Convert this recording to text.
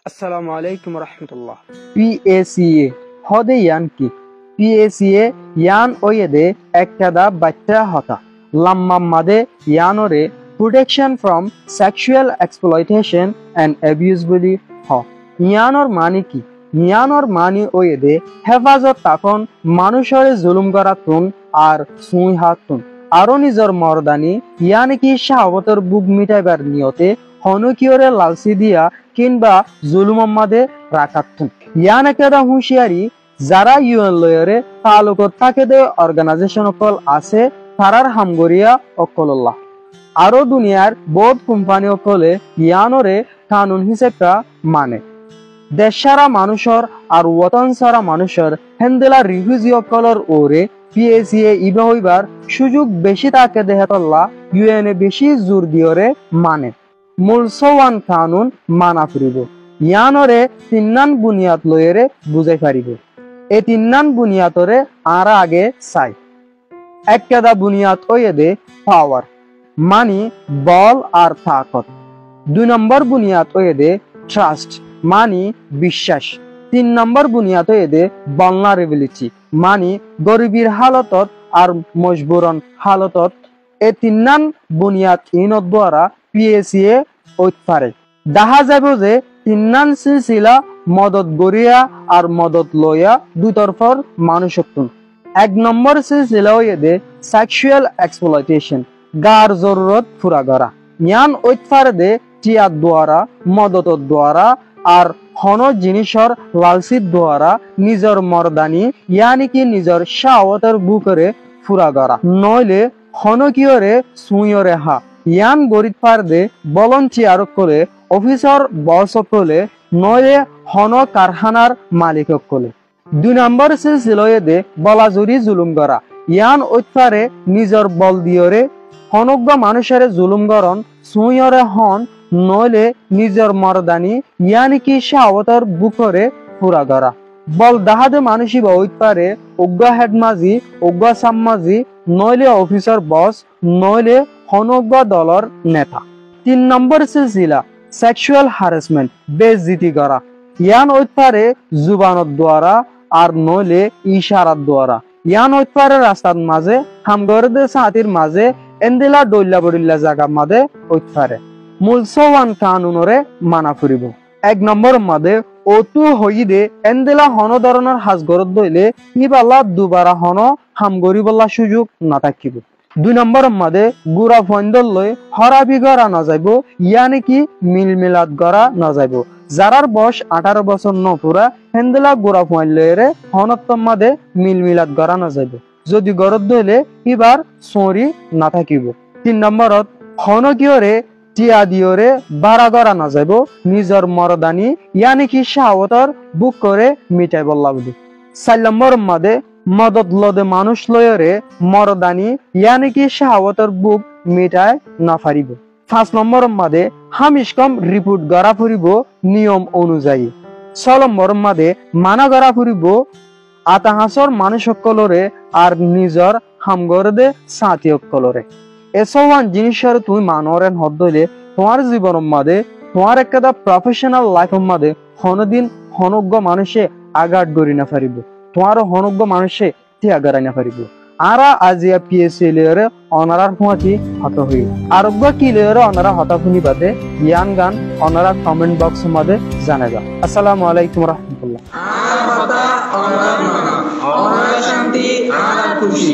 আসসালামু আলাইকুম রহমতুল্লাহ। PACA hode yan ki PACA yan oyede ekkada batta hota lamma made yanore protection from sexual exploitation and abuse boli ho yanor mani ki yanor mani oyede হেফাজত তাকন মানুষরে জুলুম করাতুন আর সুই হাতুন আরো নিজর মর্দানি ইয়ানি কি শাহবতর বুক মিটাইবার নিয়তে হনকিয়রে লালসি দিয়া কিংবা জুলুম মাদে রাখাতুন ইয়ানে কেদা হুঁশিয়ারি যারা ইউএন লয়রে তালুকত থাকে দে অর্গানাইজেশন অকল আছে তারার হামগরিয়া অকল্লাহ আরো দুনিয়ার বহুত কোম্পানি অকলে ইয়ানরে কানুন হিসেবটা মানে দেশ সারা মানুষের আর ওতন সারা মানুষের হেন্দেলা রিফিউজি অকলর ওরে PACA ইবা হইবার সুযোগ বেশি তাকে দেহতল্লা ইউএনএ বেশি জোর দিয়রে মানে মূলসওয়ান কানুন মানা ফুরিব ইয়ানরে তিন্নান বুনিয়াদ লয়েরে বুঝাই পারিব এই তিন্নান বুনিয়াদরে আর আগে চাই এককেদা বুনিয়াদ ওয়েদে পাওয়ার মানি বল আর তাকত 2 নম্বর বুনিয়াদ ওয়েদে ট্রাস্ট মানি বিশ্বাস 3 নম্বর বুনিয়াদ ওয়েদে ভালনারেবিলিটি মানি গরিবীর হালতত আর মজবুরন হালতত এই তিন্নান বুনিয়াদ ইনত দ্বারা PACA ওইপারে দেখা যাবে যে তিন্নান সিলসিলা মদত গরিয়া আর মদত লয়া দুই তরফর মানুষত্ব 1 নম্বর সিলসিলা হইদে সেক্সুয়াল এক্সপ্লয়টেশন গার জরুরত পুরা করা ইয়ান ওইপারে দে টিয়ার দ্বারা মদতর দ্বারা আর হন জিনিসর লালসির দ্বারা নিজর মর্দানি ইয়ানি কি নিজর শাহওয়াতের বুকরে পুরা করা নইলে হনকিয়রে সুইয়রে হা ইয়ান গরিব পারদে ভলান্টিয়ার করে অফিসার বস করে নইলে হন কারখানার মালিক করে 2 নম্বর সিলসিলায়দে বলাজুরি জুলুম করা ইয়ান ওইপারে নিজর বল দিয়রে হনজ্ঞ মানুষের জুলুম করন সুইয়রে হন নইলে নিজর মর্দানি ইয়ানি কি শাহওয়াতের বুকরে পুরা করা বল দাহাদে মানুষই বা ওইপারে অজ্ঞ হেডমাজি অজ্ঞ সাম্মাজি নইলে অফিসার বস নইলে হনজ্ঞ দলর নেতা 3 নম্বর সিলসিলা সেক্সুয়াল হ্যারাসমেন্ট বেইজ্জতি করা ইয়ান ওইপারে জুবানত দ্বারা আর নইলে ইশারাত দ্বারা ইয়ান ওইপারে রাস্তার মাঝে হামগরদে সাতির মাঝে এন্দিলা ডইল্লা বড়িল্লা জায়গা মাঝে ওইপারে মূলসওয়ান কানুনরে মানা ফুরিব 1 নম্বর মাঝে ওতু হইদে এন্দিলা হন ধরনের হাজগরত দইলে ইবাল্লা দুবারা হন হামগরি বল্লা সুযোগ না থাকিব 2 নম্বর মাঝে গুড়া ফন্দল লই হরাবি গড়া না যাইব ইয়ানি কি মিল মিলাদ গড়া না যাইব যারার বয়স 18 বছর ন পুরা হেন্দেলা গুড়া ফন্দলরে হনত্তম মাঝে মিল মিলাদ গড়া না যাইব যদি গরত দইলে ইবার সরি না থাকিব 3 নম্বরত হনকিয়রে টিয়া দিয়রে বাড়া গড়া না যাইব নিজর মরদানি ইয়ানি কি শাহওয়াতর বুক করে মিটাই বললা বলি 4 নম্বর মাঝে মদত লদে মানুষ লয়রে মরদানি ইয়ানি কি শাহওয়াতর বুক মিটায় না পারিব 5 নম্বর মাঝে হামিশ কম রিপোর্ট গড়া ফুরিব নিয়ম অনুযায়ী 6 নম্বর মাঝে মানা গড়া ফুরিব আতাহাসর মানুষ সকলরে আর নিজর হামগরদে সাথী সকলরে এসওয়ান জিনিসের তুমি মানরেন হদলে তোমার জীবনের মাঝে তোমার একটা প্রফেশনাল লাইফের মাঝে হনদিন হনজ্ঞ মানুষে আগাট গড়ি না পারিব তোমার হনজ্ঞ মানুষে তি আগারাই না পারিব আরা আজিয়া PACA লেয়ারে অনারার হুঁচি হত হই আরোগ্য কি লেয়ারে অনারা হতাফুনি বাদে ইয়ান গান অনারা কমেন্ট বক্স মাঝে জানাগা। আসসালামু আলাইকুম রহমতুল্লাহ। শান্তি আর খুশি